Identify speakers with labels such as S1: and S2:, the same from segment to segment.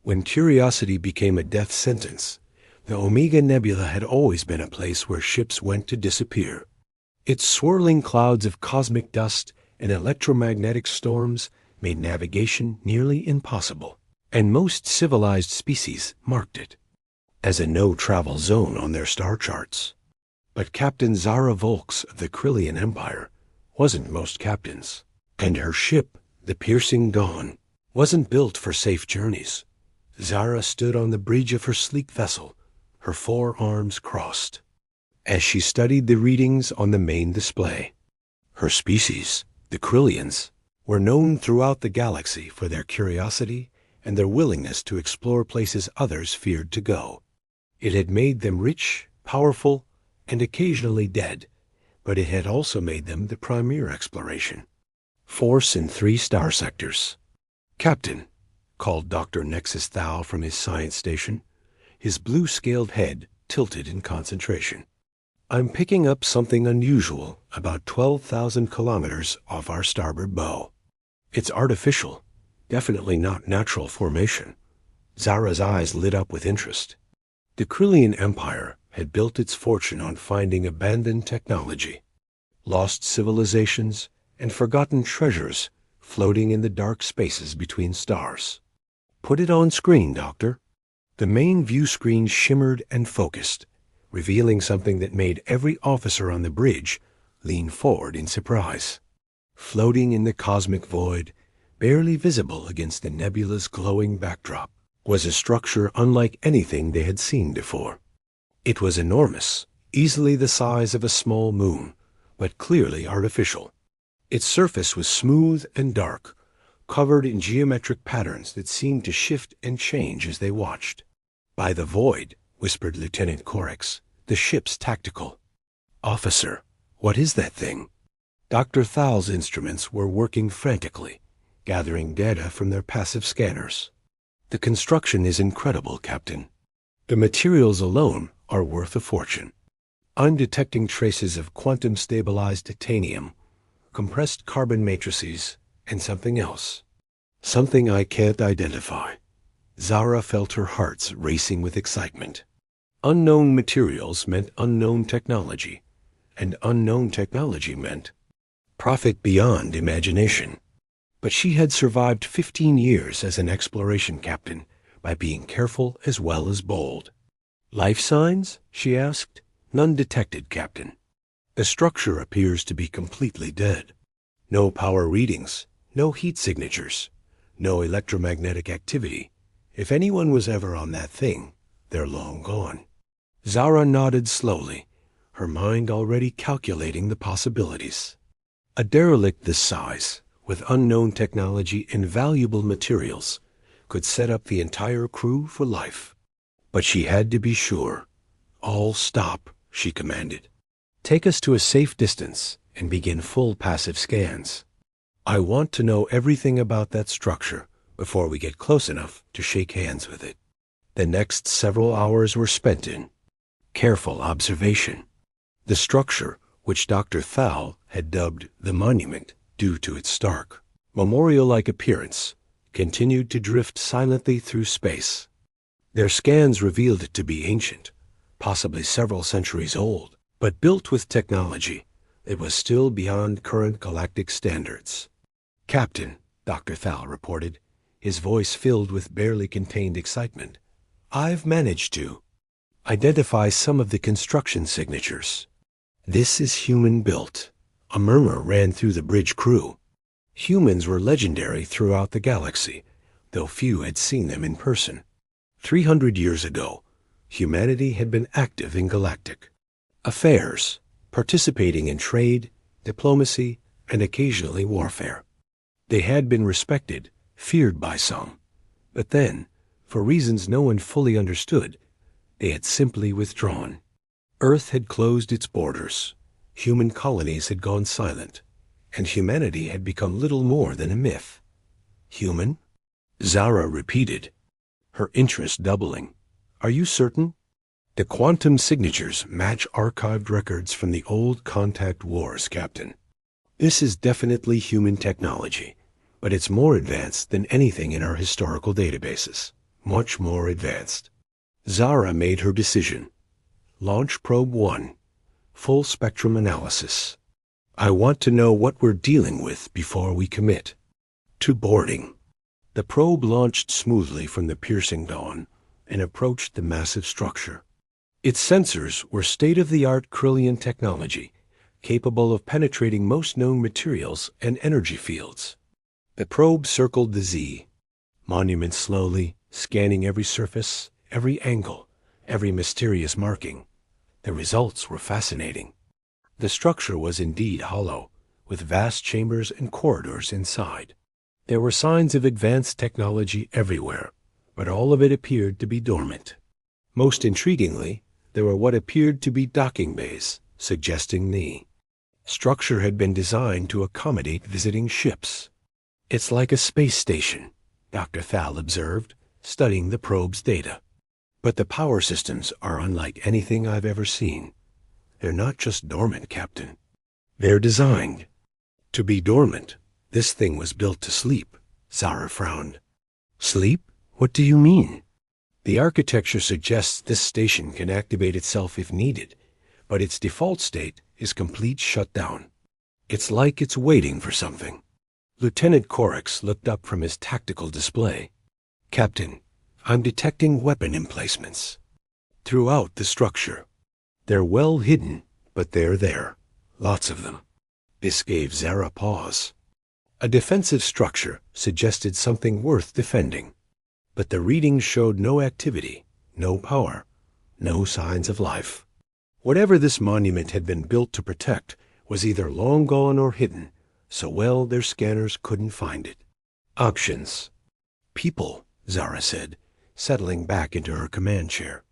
S1: When curiosity became a death sentence, the Omega Nebula had always been a place where ships went to disappear. Its swirling clouds of cosmic dust and electromagnetic storms made navigation nearly impossible, and most civilized species marked it as a no-travel zone on their star charts. But Captain Zara Volks of the Krillian Empire wasn't most captains, and her ship, the Piercing Dawn, wasn't built for safe journeys. Zara stood on the bridge of her sleek vessel, her forearms crossed, as she studied the readings on the main display. Her species, the Krillians, were known throughout the galaxy for their curiosity and their willingness to explore places others feared to go. It had made them rich, powerful, and occasionally dead, but it had also made them the premier exploration force in 3 star sectors. "Captain," called Dr. Nexus Thal from his science station, his blue-scaled head tilted in concentration. "I'm picking up something unusual about 12,000 kilometers off our starboard bow. It's artificial, definitely not natural formation." Zara's eyes lit up with interest. The Krillian Empire had built its fortune on finding abandoned technology, lost civilizations, and forgotten treasures floating in the dark spaces between stars. "Put it on screen, Doctor." The main view screen shimmered and focused, revealing something that made every officer on the bridge lean forward in surprise. Floating in the cosmic void, barely visible against the nebula's glowing backdrop, was a structure unlike anything they had seen before. It was enormous, easily the size of a small moon, but clearly artificial. Its surface was smooth and dark, covered in geometric patterns that seemed to shift and change as they watched. "By the void," whispered Lieutenant Corex, "the ship's tactical." "Officer, what is that thing?" Dr. Thal's instruments were working frantically, gathering data from their passive scanners. "The construction is incredible, Captain. The materials alone are worth a fortune. I'm detecting traces of quantum-stabilized titanium, compressed carbon matrices, and something else. Something I can't identify." Zara felt her hearts racing with excitement. Unknown materials meant unknown technology, and unknown technology meant profit beyond imagination. But she had survived 15 years as an exploration captain by being careful as well as bold. "Life signs?" she asked. "None detected, Captain. The structure appears to be completely dead. No power readings, no heat signatures, no electromagnetic activity. If anyone was ever on that thing, they're long gone." Zara nodded slowly, her mind already calculating the possibilities. A derelict this size, with unknown technology and valuable materials, could set up the entire crew for life. But she had to be sure. "All stop," she commanded. "Take us to a safe distance and begin full passive scans. I want to know everything about that structure before we get close enough to shake hands with it." The next several hours were spent in careful observation. The structure, which Dr. Thal had dubbed the Monument due to its stark, memorial-like appearance, continued to drift silently through space. Their scans revealed it to be ancient, possibly several centuries old, but built with technology that was still beyond current galactic standards. "Captain," Dr. Thal reported, his voice filled with barely contained excitement, "I've managed to identify some of the construction signatures. This is human-built." A murmur ran through the bridge crew. Humans were legendary throughout the galaxy, though few had seen them in person. 300 years ago, humanity had been active in Galactic affairs, participating in trade, diplomacy, and occasionally warfare. They had been respected, feared by some, but then, for reasons no one fully understood, they had simply withdrawn. Earth had closed its borders, human colonies had gone silent, and humanity had become little more than a myth. "Human?" Zara repeated, her interest doubling. "Are you certain?" "The quantum signatures match archived records from the old contact wars, Captain. This is definitely human technology, but it's more advanced than anything in our historical databases. much more advanced. Zara made her decision. Launch Probe 1. Full spectrum analysis. I want to know what we're dealing with before we commit to boarding. The probe launched smoothly from the piercing dawn and approached the massive structure. Its sensors were state-of-the-art Krillian technology, capable of penetrating most known materials and energy fields. The probe circled the Z monument slowly, scanning every surface, every angle, every mysterious marking. The results were fascinating. The structure was indeed hollow, with vast chambers and corridors inside. There were signs of advanced technology everywhere, but all of it appeared to be dormant. Most intriguingly, there were what appeared to be docking bays, suggesting the structure had been designed to accommodate visiting ships. It's like a space station, Dr. Thal observed, studying the probe's data. But the power systems are unlike anything I've ever seen. They're not just dormant, Captain. They're designed to be dormant. This thing was built to sleep. Zara frowned. Sleep? What do you mean? The architecture suggests this station can activate itself if needed, but its default state is complete shutdown. It's like it's waiting for something. Lieutenant Corax looked up from his tactical display. Captain, I'm detecting weapon emplacements throughout the structure. They're well hidden, but they're there. Lots of them. This gave Zara pause. A defensive structure suggested something worth defending. But the readings showed no activity, no power, no signs of life. Whatever this monument had been built to protect was either long gone or hidden, so well their scanners couldn't find it. Options. People, Zara said, settling back into her command chair.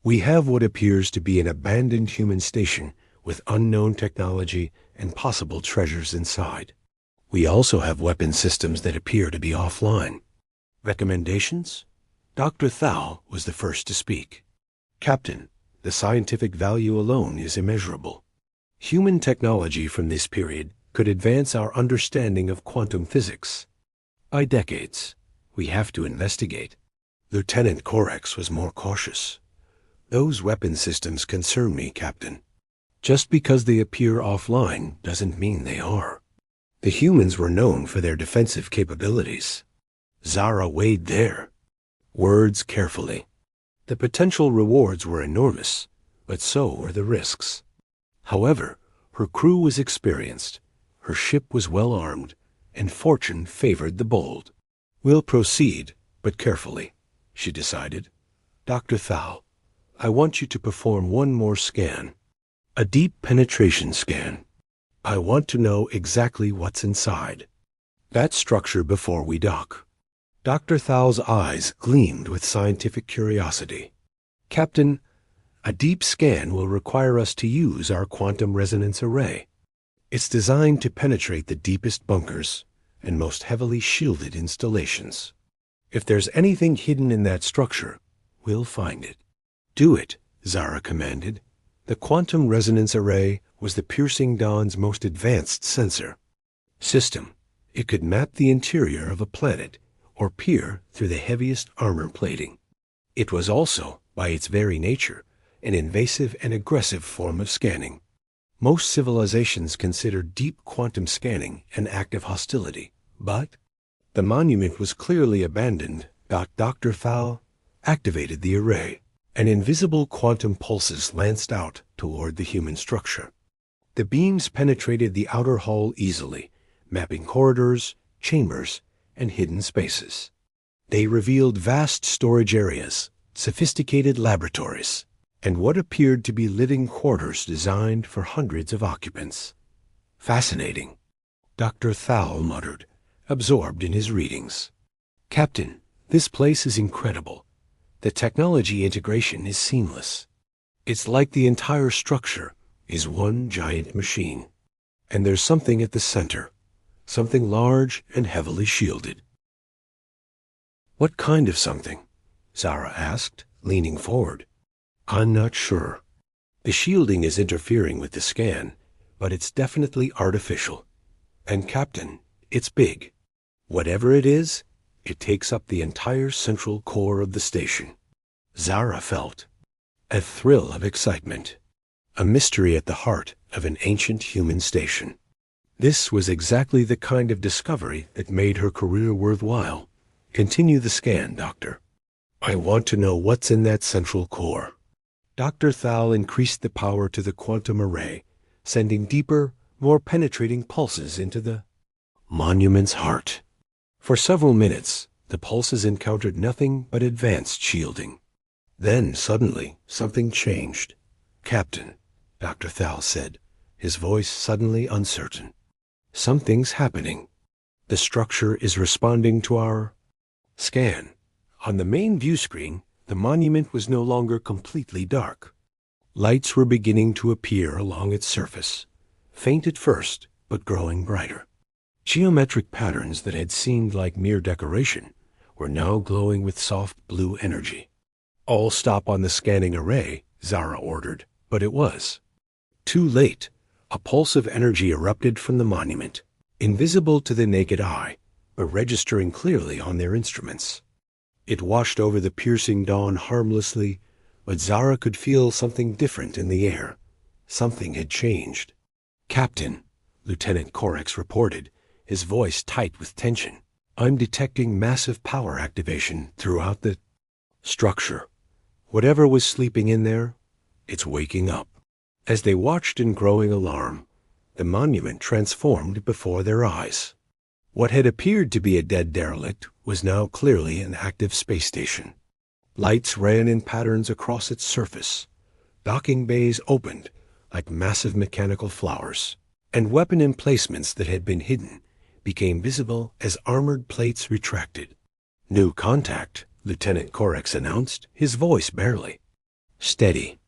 S1: We have what appears to be an abandoned human station with unknown technology and possible treasures inside. We also have weapon systems that appear to be offline. Recommendations? Dr. Thal was the first to speak. Captain, the scientific value alone is immeasurable. Human technology from this period could advance our understanding of quantum physics by decades. We have to investigate. Lieutenant Corax was more cautious. Those weapon systems concern me, Captain. Just because they appear offline doesn't mean they are. The humans were known for their defensive capabilities. Zara weighed their words carefully. The potential rewards were enormous, but so were the risks. However, her crew was experienced, her ship was well armed, and fortune favored the bold. We'll proceed, but carefully, she decided. Dr. Thal, I want you to perform one more scan. A deep penetration scan. I want to know exactly what's inside that structure before we dock. Dr. Thal's eyes gleamed with scientific curiosity. Captain, a deep scan will require us to use our quantum resonance array. It's designed to penetrate the deepest bunkers and most heavily shielded installations. If there's anything hidden in that structure, we'll find it. Do it, Zara commanded. The quantum resonance array was the piercing dawn's most advanced sensor system. It could map the interior of a planet or peer through the heaviest armor plating. It was also, by its very nature, an invasive and aggressive form of scanning. Most civilizations consider deep quantum scanning an act of hostility, but the monument was clearly abandoned. Dr. Thal activated the array, and invisible quantum pulses lanced out toward the human structure. The beams penetrated the outer hull easily, mapping corridors, chambers, and hidden spaces. They revealed vast storage areas, sophisticated laboratories, and what appeared to be living quarters designed for hundreds of occupants. Fascinating, Dr. Thal muttered, absorbed in his readings. Captain, this place is incredible. The technology integration is seamless. It's like the entire structure is one giant machine. And there's something at the center, something large and heavily shielded. What kind of something? Zara asked, leaning forward. I'm not sure. The shielding is interfering with the scan, but it's definitely artificial. And Captain, it's big. Whatever it is, It takes up the entire central core of the station. Zara felt a thrill of excitement, a mystery at the heart of an ancient human station. This was exactly the kind of discovery that made her career worthwhile. Continue the scan, Doctor. I want to know what's in that central core. Dr. Thal increased the power to the quantum array, sending deeper, more penetrating pulses into the monument's heart. For several minutes, the pulses encountered nothing but advanced shielding. Then, suddenly, something changed. Captain, Dr. Thal said, his voice suddenly uncertain. Something's happening. The structure is responding to our scan. On the main view screen, the monument was no longer completely dark. Lights were beginning to appear along its surface, faint at first, but growing brighter. Geometric patterns that had seemed like mere decoration were now glowing with soft blue energy. All stop on the scanning array, Zara ordered, but it was too late. A pulse of energy erupted from the monument, invisible to the naked eye, but registering clearly on their instruments. It washed over the piercing dawn harmlessly, but Zara could feel something different in the air. Something had changed. Captain, Lieutenant Corex reported, his voice tight with tension. I'm detecting massive power activation throughout the structure. Whatever was sleeping in there, it's waking up. As they watched in growing alarm, the monument transformed before their eyes. What had appeared to be a dead derelict was now clearly an active space station. Lights ran in patterns across its surface. Docking bays opened like massive mechanical flowers, and weapon emplacements that had been hidden became visible as armored plates retracted. New contact, Lieutenant Corex announced, his voice barely steady.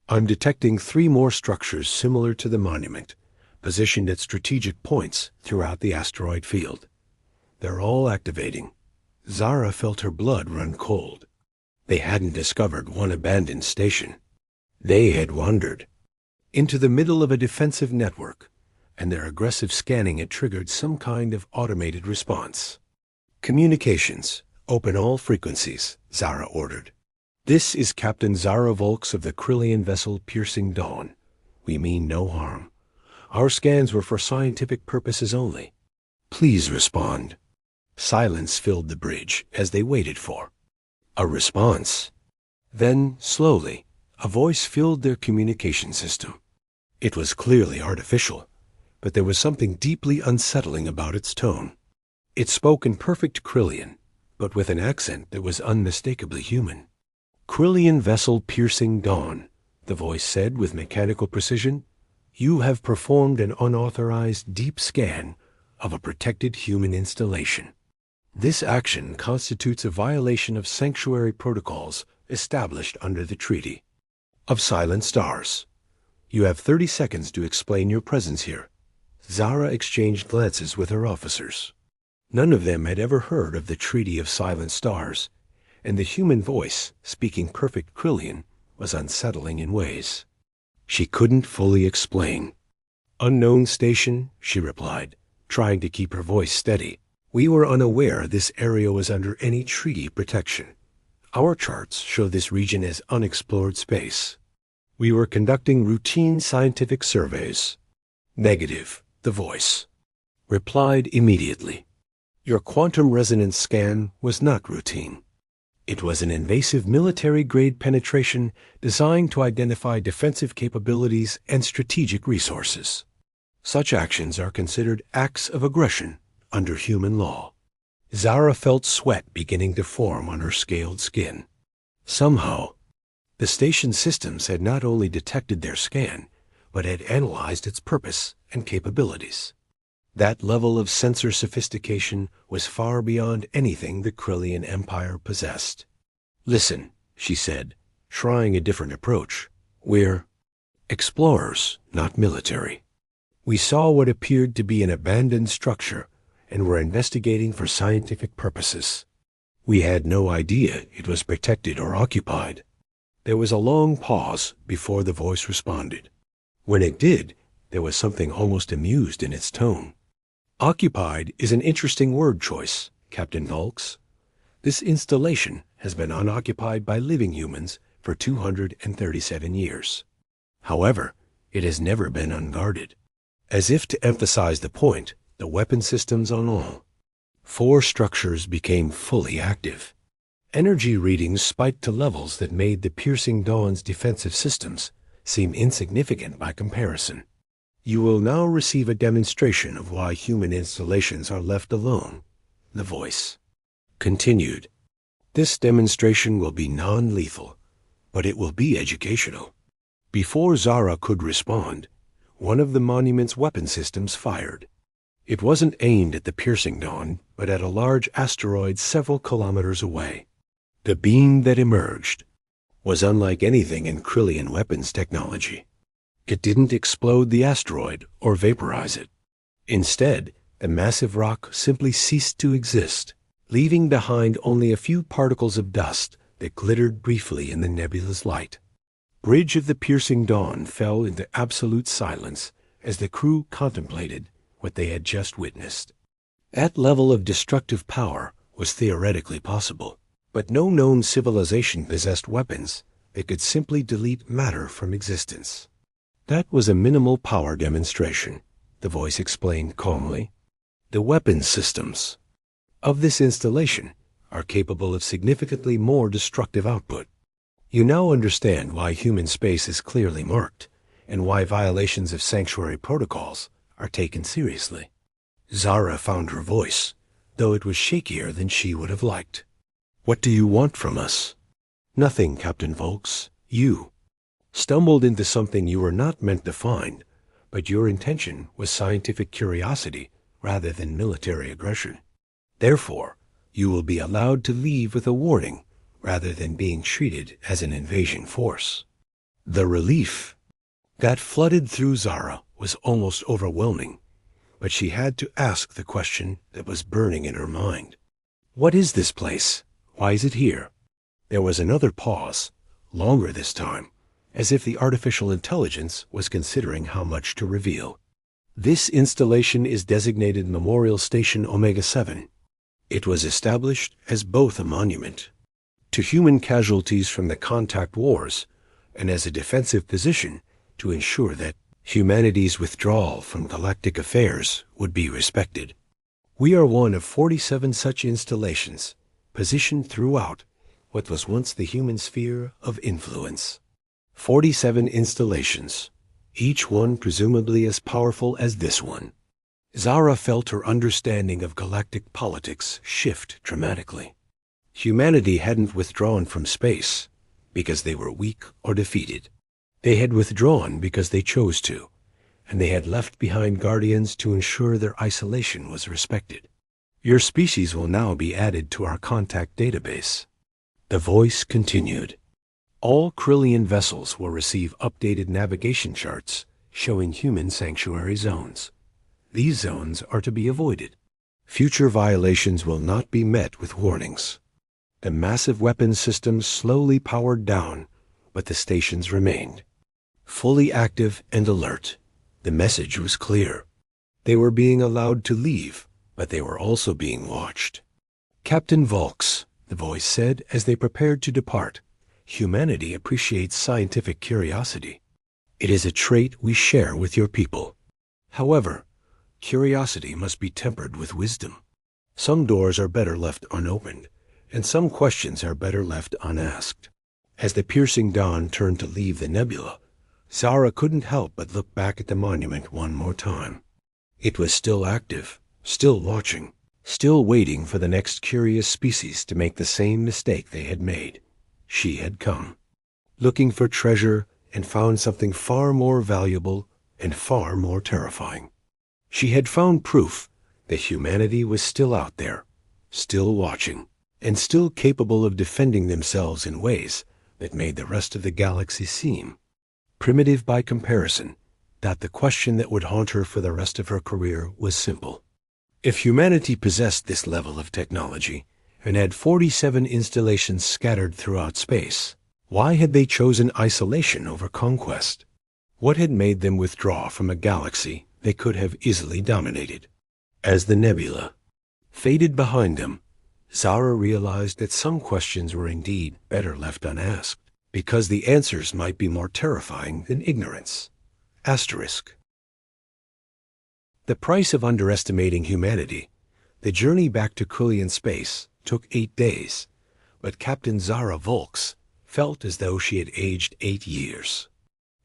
S1: I'm detecting 3 more structures similar to the monument, positioned at strategic points throughout the asteroid field. They're all activating. Zara felt her blood run cold. They hadn't discovered one abandoned station. They had wandered into the middle of a defensive network, and their aggressive scanning had triggered some kind of automated response. Communications, open all frequencies, Zara ordered. This is Captain Zara Volks of the Krillian vessel Piercing Dawn. We mean no harm. Our scans were for scientific purposes only. Please respond. Silence filled the bridge as they waited for a response. Then, slowly, a voice filled their communication system. It was clearly artificial, but there was something deeply unsettling about its tone. It spoke in perfect Krillian, but with an accent that was unmistakably human. Krillian vessel Piercing Dawn, the voice said with mechanical precision. You have performed an unauthorized deep scan of a protected human installation. This action constitutes a violation of sanctuary protocols established under the Treaty of Silent Stars. You have 30 seconds to explain your presence here. Zara exchanged glances with her officers. None of them had ever heard of the Treaty of Silent Stars, and the human voice, speaking perfect Krillian, was unsettling in ways she couldn't fully explain. Unknown station, she replied, trying to keep her voice steady. We were unaware this area was under any treaty protection. Our charts show this region as unexplored space. We were conducting routine scientific surveys. Negative, the voice replied immediately. Your quantum resonance scan was not routine. It was an invasive military-grade penetration designed to identify defensive capabilities and strategic resources. Such actions are considered acts of aggression under human law. Zara felt sweat beginning to form on her scaled skin. Somehow, the station systems had not only detected their scan, but had analyzed its purpose and capabilities. That level of sensor sophistication was far beyond anything the Krillian Empire possessed. Listen, she said, trying a different approach. We're explorers, not military. We saw what appeared to be an abandoned structure and were investigating for scientific purposes. We had no idea it was protected or occupied. There was a long pause before the voice responded. When it did, there was something almost amused in its tone. Occupied is an interesting word choice, Captain Volks. This installation has been unoccupied by living humans for 237 years. However, it has never been unguarded. As if to emphasize the point, the weapon systems on all 4 structures became fully active. Energy readings spiked to levels that made the piercing dawn's defensive systems seem insignificant by comparison. You will now receive a demonstration of why human installations are left alone, the voice continued. This demonstration will be non-lethal, but it will be educational. Before Zara could respond, one of the monument's weapon systems fired. It wasn't aimed at the piercing dawn, but at a large asteroid several kilometers away. The beam that emerged was unlike anything in Krillian weapons technology. It didn't explode the asteroid or vaporize it. Instead, the massive rock simply ceased to exist, leaving behind only a few particles of dust that glittered briefly in the nebula's light. Bridge of the piercing dawn fell into absolute silence as the crew contemplated what they had just witnessed. That level of destructive power was theoretically possible, but no known civilization possessed weapons that could simply delete matter from existence. That was a minimal power demonstration, the voice explained calmly. The weapons systems of this installation are capable of significantly more destructive output. You now understand why human space is clearly marked, and why violations of sanctuary protocols are taken seriously. Zara found her voice, though it was shakier than she would have liked. What do you want from us? Nothing, Captain Volks. You stumbled into something you were not meant to find, but your intention was scientific curiosity rather than military aggression. Therefore, you will be allowed to leave with a warning rather than being treated as an invasion force. The relief that flooded through Zara was almost overwhelming, but she had to ask the question that was burning in her mind. What is this place? Why is it here? There was another pause, longer this time, as if the artificial intelligence was considering how much to reveal. This installation is designated Memorial Station Omega-7. It was established as both a monument to human casualties from the contact wars and as a defensive position to ensure that humanity's withdrawal from galactic affairs would be respected. We are one of 47 such installations positioned throughout what was once the human sphere of influence. 47 installations, each one presumably as powerful as this one. Zara felt her understanding of galactic politics shift dramatically. Humanity hadn't withdrawn from space because they were weak or defeated. They had withdrawn because they chose to, and they had left behind guardians to ensure their isolation was respected. Your species will now be added to our contact database. The voice continued. All Krillian vessels will receive updated navigation charts showing human sanctuary zones. These zones are to be avoided. Future violations will not be met with warnings. The massive weapons systems slowly powered down, but the stations remained fully active and alert. The message was clear. They were being allowed to leave, but they were also being watched. Captain Volks, the voice said as they prepared to depart, humanity appreciates scientific curiosity. It is a trait we share with your people. However, curiosity must be tempered with wisdom. Some doors are better left unopened, and some questions are better left unasked. As the piercing dawn turned to leave the nebula, Zara couldn't help but look back at the monument one more time. It was still active, still watching, still waiting for the next curious species to make the same mistake they had made. She had come, looking for treasure, and found something far more valuable and far more terrifying. She had found proof that humanity was still out there, still watching, and still capable of defending themselves in ways that made the rest of the galaxy seem primitive by comparison. That the question that would haunt her for the rest of her career was simple. If humanity possessed this level of technology and had 47 installations scattered throughout space, why had they chosen isolation over conquest? What had made them withdraw from a galaxy they could have easily dominated? As the nebula faded behind them, Zara realized that some questions were indeed better left unasked, because the answers might be more terrifying than ignorance. Asterisk. The price of underestimating humanity. The journey back to Krillian space took 8 days, but Captain Zara Volks felt as though she had aged 8 years.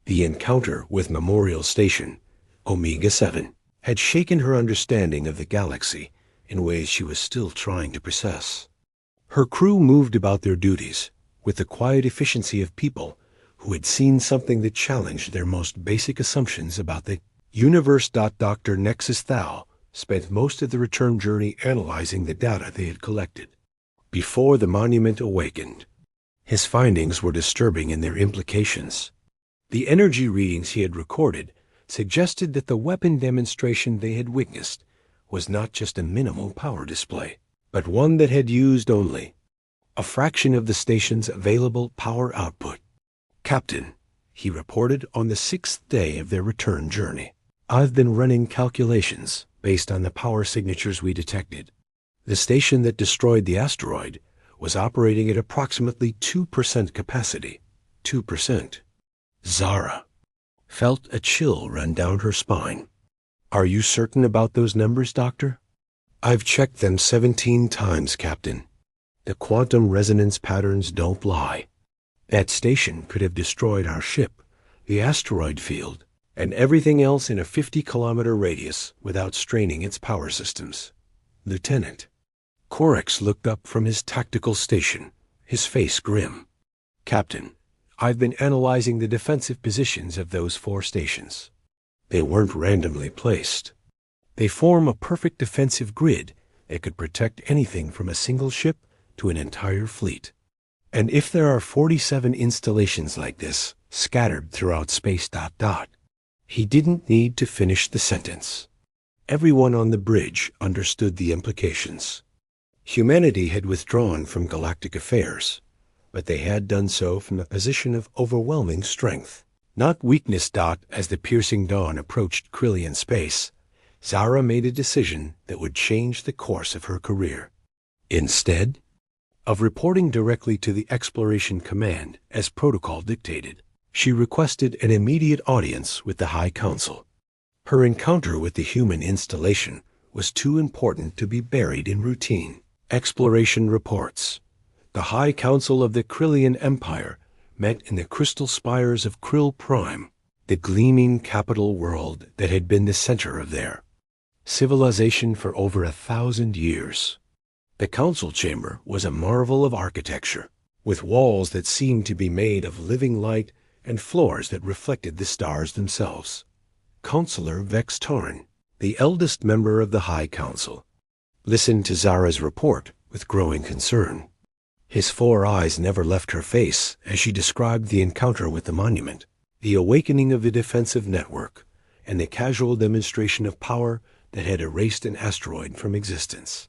S1: The encounter with Memorial Station, Omega 7, had shaken her understanding of the galaxy in ways she was still trying to process. Her crew moved about their duties with the quiet efficiency of people who had seen something that challenged their most basic assumptions about the universe. Dr. Nexus Thal spent most of the return journey analyzing the data they had collected. Before the monument awakened, his findings were disturbing in their implications. The energy readings he had recorded suggested that the weapon demonstration they had witnessed was not just a minimal power display, but one that had used only a fraction of the station's available power output. "Captain," he reported on the 6th day of their return journey, "I've been running calculations based on the power signatures we detected. The station that destroyed the asteroid was operating at approximately 2% capacity." 2%. Zara felt a chill run down her spine. "Are you certain about those numbers, Doctor?" "I've checked them 17 times, Captain. The quantum resonance patterns don't lie. That station could have destroyed our ship, the asteroid field, and everything else in a 50-kilometer radius without straining its power systems." Lieutenant Korex looked up from his tactical station, his face grim. "Captain, I've been analyzing the defensive positions of those 4 stations. They weren't randomly placed. They form a perfect defensive grid that could protect anything from a single ship to an entire fleet. And if there are 47 installations like this scattered throughout space... He didn't need to finish the sentence. Everyone on the bridge understood the implications. Humanity had withdrawn from galactic affairs, but they had done so from a position of overwhelming strength, not weakness. As the piercing dawn approached Krillian space, Zara made a decision that would change the course of her career. Instead of reporting directly to the Exploration Command as protocol dictated, she requested an immediate audience with the High Council. Her encounter with the human installation was too important to be buried in routine. Exploration reports. The High Council of the Krillian Empire met in the crystal spires of Krill Prime, the gleaming capital world that had been the center of their civilization for over 1,000 years. The council chamber was a marvel of architecture, with walls that seemed to be made of living light and floors that reflected the stars themselves. Counselor Vex Torren, the eldest member of the High Council, listened to Zara's report with growing concern. His 4 eyes never left her face as she described the encounter with the monument, the awakening of the defensive network, and the casual demonstration of power that had erased an asteroid from existence.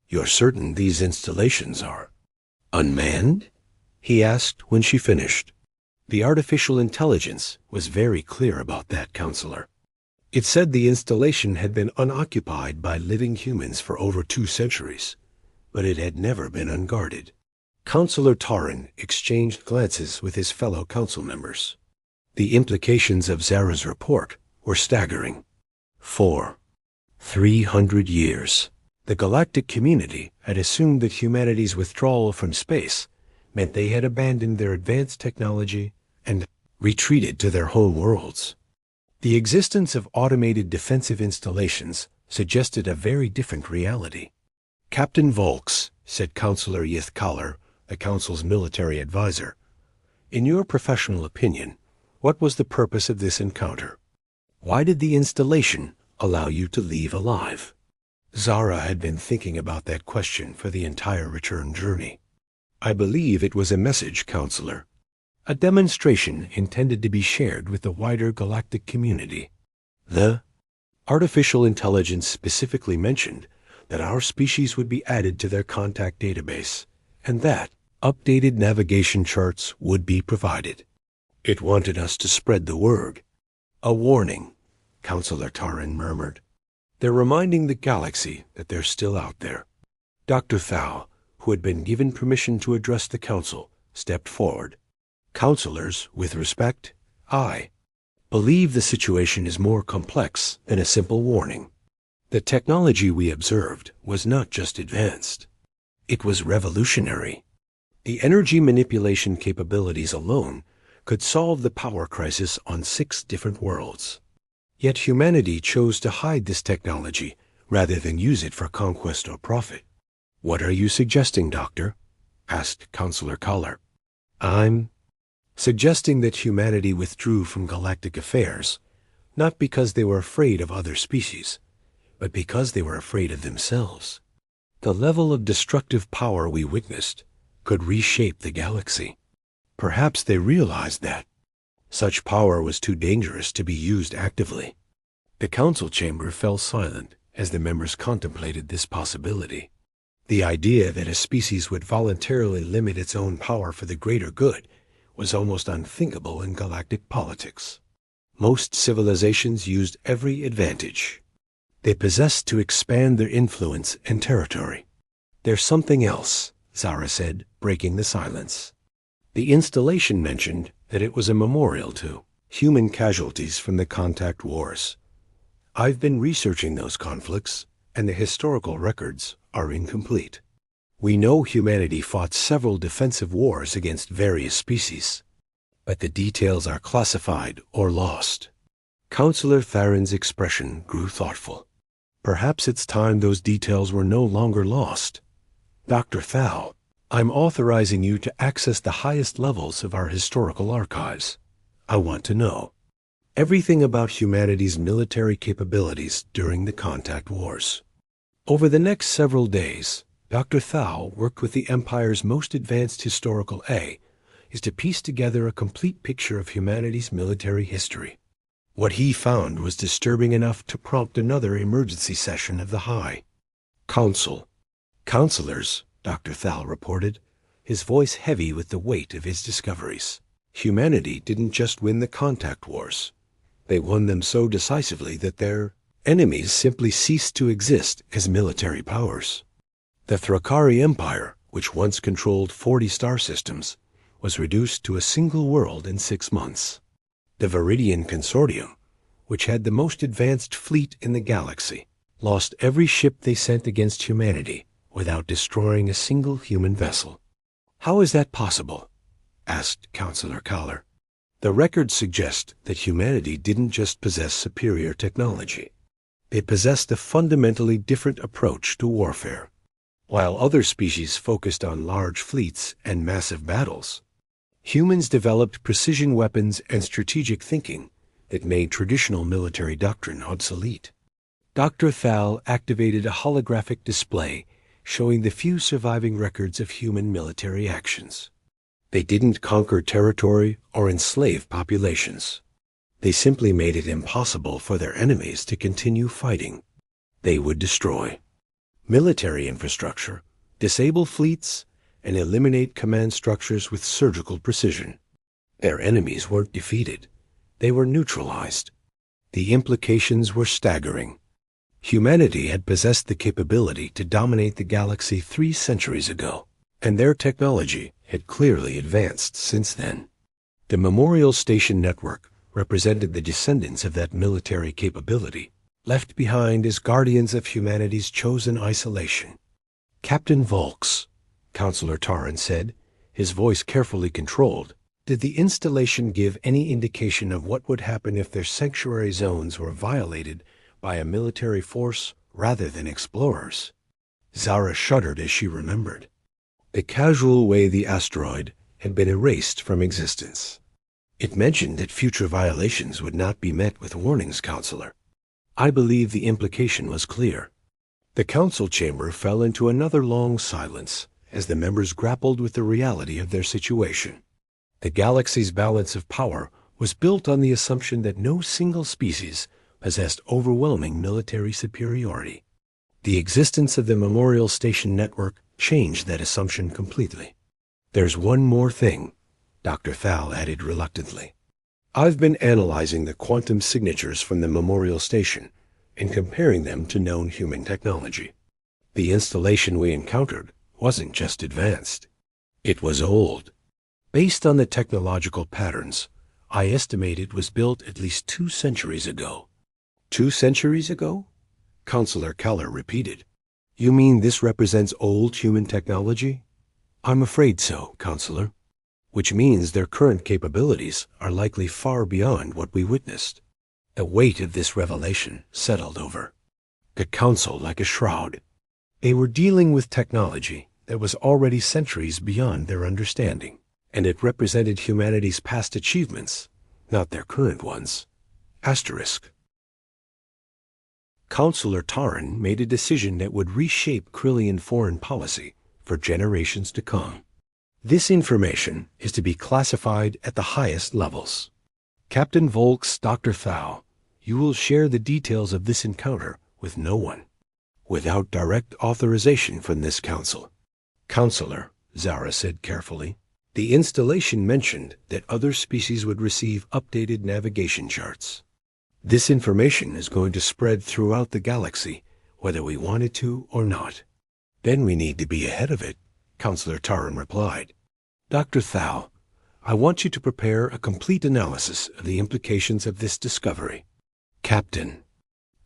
S1: "You're certain these installations are unmanned?" he asked when she finished. The artificial intelligence was very clear about that, Counselor. It said the installation had been unoccupied by living humans for over 2 centuries, but it had never been unguarded. Counselor Torren exchanged glances with his fellow council members. The implications of Zara's report were staggering. For 300 years, the galactic community had assumed that humanity's withdrawal from space meant they had abandoned their advanced technology and retreated to their home worlds. The existence of automated defensive installations suggested a very different reality. "Captain Volks," said Counselor Yithkaller, the Council's military advisor, "in your professional opinion, what was the purpose of this encounter? Why did the installation allow you to leave alive?" Zara had been thinking about that question for the entire return journey. "I believe it was a message, Counselor. A demonstration intended to be shared with the wider galactic community. The artificial intelligence specifically mentioned that our species would be added to their contact database, and that updated navigation charts would be provided. It wanted us to spread the word." "A warning," Counselor Torren murmured. "They're reminding the galaxy that they're still out there." Dr. Thal, who had been given permission to address the council, stepped forward. Counselors, with respect, I believe the situation is more complex than a simple warning. The technology we observed was not just advanced. It was revolutionary. The energy manipulation capabilities alone could solve the power crisis on 6 different worlds. Yet humanity chose to hide this technology rather than use it for conquest or profit. "What are you suggesting, Doctor?" asked Counselor Collar. "I'm suggesting that humanity withdrew from galactic affairs, not because they were afraid of other species, but because they were afraid of themselves. The level of destructive power we witnessed could reshape the galaxy. Perhaps they realized that such power was too dangerous to be used actively." The council chamber fell silent as the members contemplated this possibility. The idea that a species would voluntarily limit its own power for the greater good was almost unthinkable in galactic politics. Most civilizations used every advantage they possessed to expand their influence and territory. "There's something else," Zara said, breaking the silence. The installation mentioned that it was a memorial to human casualties from the contact wars. I've been researching those conflicts, and the historical records are incomplete. We know humanity fought several defensive wars against various species, but the details are classified or lost. Counselor Theron's expression grew thoughtful. "Perhaps it's time those details were no longer lost. Dr. Thal, I'm authorizing you to access the highest levels of our historical archives. I want to know everything about humanity's military capabilities during the contact wars." Over the next several days, Dr. Thal worked with the Empire's most advanced historical is to piece together a complete picture of humanity's military history. What he found was disturbing enough to prompt another emergency session of the High Council. "Counselors," Dr. Thal reported, his voice heavy with the weight of his discoveries. "Humanity didn't just win the contact wars. They won them so decisively that their enemies simply ceased to exist as military powers. The Thrakari Empire, which once controlled 40 star systems, was reduced to a single world in 6 months. The Viridian Consortium, which had the most advanced fleet in the galaxy, lost every ship they sent against humanity without destroying a single human vessel." "How is that possible?" asked Counselor Collar. "The records suggest that humanity didn't just possess superior technology. It possessed a fundamentally different approach to warfare. While other species focused on large fleets and massive battles, humans developed precision weapons and strategic thinking that made traditional military doctrine obsolete." Dr. Thal activated a holographic display showing the few surviving records of human military actions. They didn't conquer territory or enslave populations. They simply made it impossible for their enemies to continue fighting. They would destroy military infrastructure, disable fleets, and eliminate command structures with surgical precision. Their enemies weren't defeated. They were neutralized. The implications were staggering. Humanity had possessed the capability to dominate the galaxy 3 centuries ago, and their technology had clearly advanced since then. The Memorial Station Network represented the descendants of that military capability, left behind as guardians of humanity's chosen isolation. "Captain Volks," Counselor Tarran said, his voice carefully controlled, "did the installation give any indication of what would happen if their sanctuary zones were violated by a military force rather than explorers?" Zara shuddered as she remembered the casual way the asteroid had been erased from existence. "It mentioned that future violations would not be met with warnings, Counselor." I believe the implication was clear. The council chamber fell into another long silence as the members grappled with the reality of their situation. The galaxy's balance of power was built on the assumption that no single species possessed overwhelming military superiority. The existence of the Memorial Station Network changed that assumption completely. "There's one more thing," Dr. Thal added reluctantly. "I've been analyzing the quantum signatures from the Memorial Station and comparing them to known human technology. The installation we encountered wasn't just advanced. It was old. Based on the technological patterns, I estimate it was built at least 2 centuries ago. 2 centuries ago? Counselor Keller repeated. You mean this represents old human technology? I'm afraid so, Counselor. Which means their current capabilities are likely far beyond what we witnessed. The weight of this revelation settled over the council like a shroud. They were dealing with technology that was already centuries beyond their understanding, and it represented humanity's past achievements, not their current ones. Asterisk. Counselor Taryn made a decision that would reshape Krillian foreign policy for generations to come. This information is to be classified at the highest levels. Captain Volk's Dr. Thal, you will share the details of this encounter with no one, without direct authorization from this council. Counselor, Zara said carefully, the installation mentioned that other species would receive updated navigation charts. This information is going to spread throughout the galaxy, whether we want it to or not. Then we need to be ahead of it, Counselor Taryn replied. Dr. Thal, I want you to prepare a complete analysis of the implications of this discovery. Captain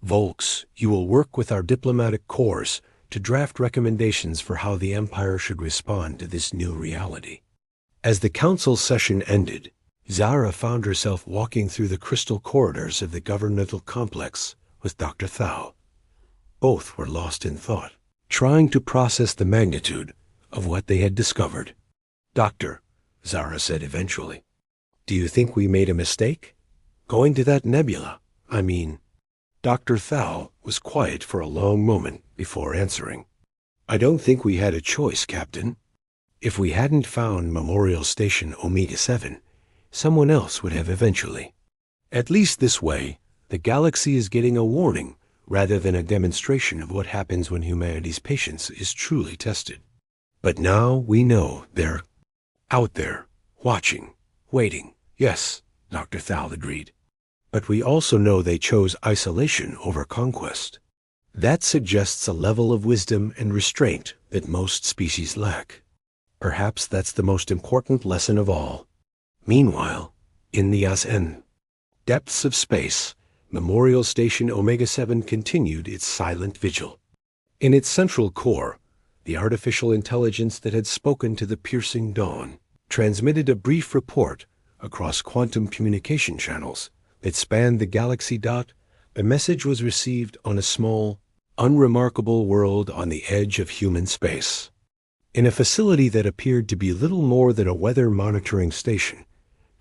S1: Volks, you will work with our diplomatic corps to draft recommendations for how the Empire should respond to this new reality. As the council session ended, Zara found herself walking through the crystal corridors of the governmental complex with Dr. Thal. Both were lost in thought, trying to process the magnitude of what they had discovered. Doctor, Zara said eventually, do you think we made a mistake? Going to that nebula, I mean. Dr. Thal was quiet for a long moment before answering. I don't think we had a choice, Captain. If we hadn't found Memorial Station Omega-7, someone else would have eventually. At least this way, the galaxy is getting a warning rather than a demonstration of what happens when humanity's patience is truly tested. But now we know they're out there, watching, waiting. Yes, Dr. Thal agreed. But we also know they chose isolation over conquest. That suggests a level of wisdom and restraint that most species lack. Perhaps that's the most important lesson of all. Meanwhile, in the ASN depths of space, Memorial Station Omega-7 continued its silent vigil. In its central core, the artificial intelligence that had spoken to the piercing dawn transmitted a brief report across quantum communication channels that spanned the galaxy. The message was received on a small, unremarkable world on the edge of human space. In a facility that appeared to be little more than a weather monitoring station,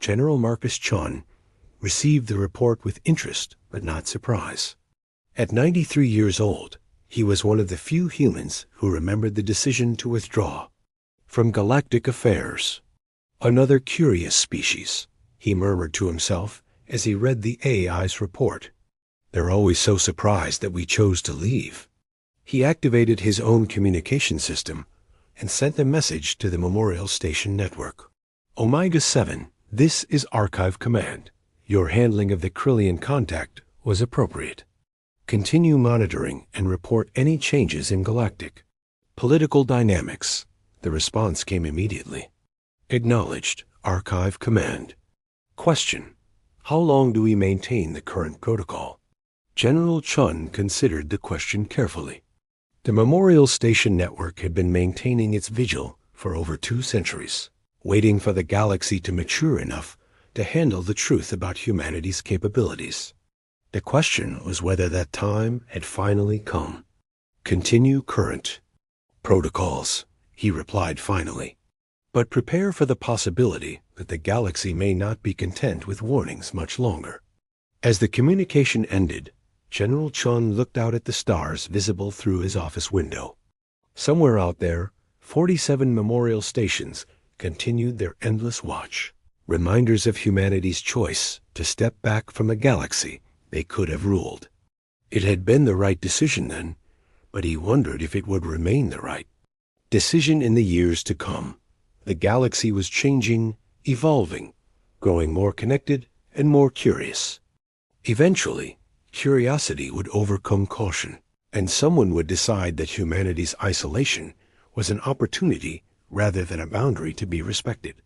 S1: General Marcus Chun received the report with interest but not surprise. At 93 years old, he was one of the few humans who remembered the decision to withdraw from galactic affairs. Another curious species, he murmured to himself as he read the AI's report. They're always so surprised that we chose to leave. He activated his own communication system and sent a message to the Memorial Station network. Omega-7, this is Archive Command. Your handling of the Krillian contact was appropriate. Continue monitoring and report any changes in Galactic. Political dynamics. The response came immediately. Acknowledged, Archive Command. Question. How long do we maintain the current protocol? General Chun considered the question carefully. The Memorial Station network had been maintaining its vigil for over 2 centuries, waiting for the galaxy to mature enough to handle the truth about humanity's capabilities. The question was whether that time had finally come. Continue current protocols, he replied finally. But prepare for the possibility that the galaxy may not be content with warnings much longer. As the communication ended, General Chun looked out at the stars visible through his office window. Somewhere out there, 47 memorial stations continued their endless watch, reminders of humanity's choice to step back from a galaxy they could have ruled. It had been the right decision then, but he wondered if it would remain the right decision in the years to come. The galaxy was changing, evolving, growing more connected and more curious. Eventually, curiosity would overcome caution, and someone would decide that humanity's isolation was an opportunity rather than a boundary to be respected.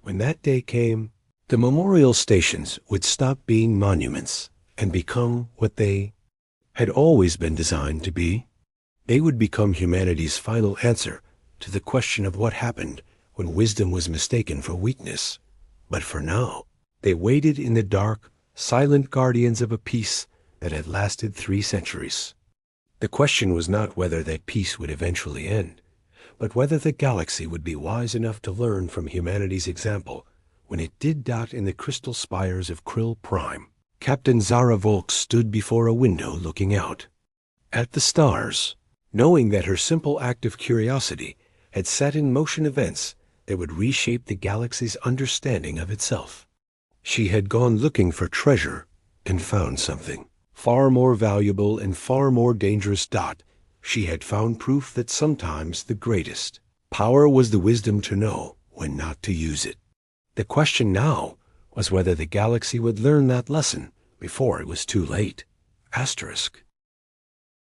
S1: When that day came, the memorial stations would stop being monuments and become what they had always been designed to be. They would become humanity's final answer to the question of what happened when wisdom was mistaken for weakness. But for now, they waited in the dark, silent guardians of a peace that had lasted 3 centuries. The question was not whether that peace would eventually end, but whether the galaxy would be wise enough to learn from humanity's example when it did dot in the crystal spires of Krill Prime. Captain Zara Volk stood before a window looking out at the stars, knowing that her simple act of curiosity had set in motion events that would reshape the galaxy's understanding of itself. She had gone looking for treasure and found something far more valuable and far more dangerous. She had found proof that sometimes the greatest power was the wisdom to know when not to use it. The question now was whether the galaxy would learn that lesson before it was too late. Asterisk.